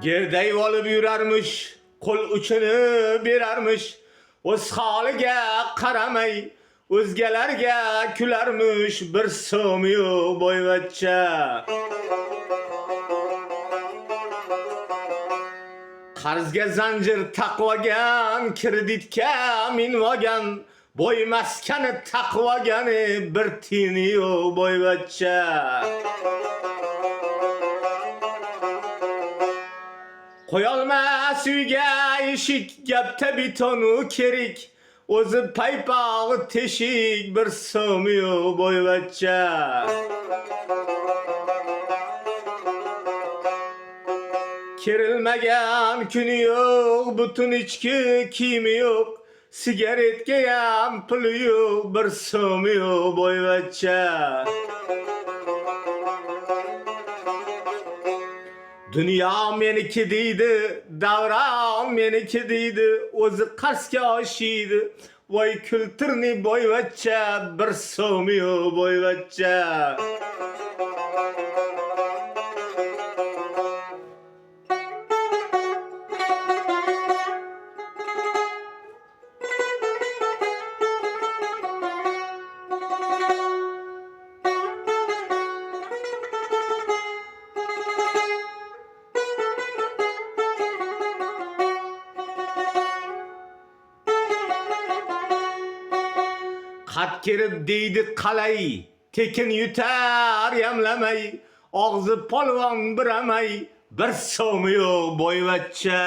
Gerday olib yurarmış, qo'l uchini berarmiş, o'z holiga qaramay, o'zgalarga kularmish, bir so'm yo'q boyvachcha. Qarzga zanjir taqvagan, kreditga minvagan, boy maskani taqvagani, bir tini yo'q boyvachcha. Qo'yolmas uyga eshik, gapta betonu kerik, o'zi paypog'i teshik, bir so'm yo'q boyvachcha. Kerilmagan kuni yo'q, butun ichki kiyimi yo'q, sigaretga ham puli yo'q, bir so'm yo'q boyvachcha. Dünya meniki deydi, davron meniki deydi, o'zi qarsga oshiydi, voy kulturni boyvachcha, bir so'm yo'q boyvachcha. Qat kirib deydi qalay, tekin yutar yamlamay, og'zi polvon biramay, bir so'm yo'q boyvachcha.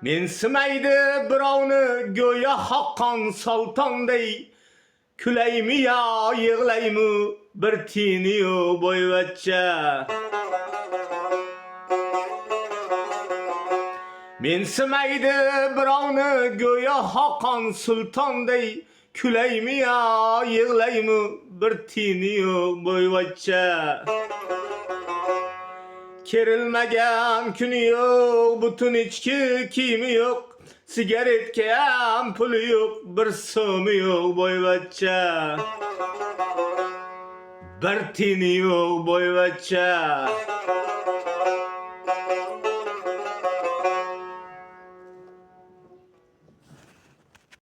Mensimaydi birovni go'yo Haqqon sultonday, kulaymi yo yig'laymi, bir tini yo'q boyvachcha. Mensimaydi birovni go'yo Haqqon sultonday, kulaymi yo yig'laymi, bir tini yo'q boyvachcha. Kerilmagan kuni yo'q, butun ichki kiyimi yo'q, sigaretga ham puli yo'q, bir so'm yo'q boyvachcha. Bir tini yo'q boyvachcha.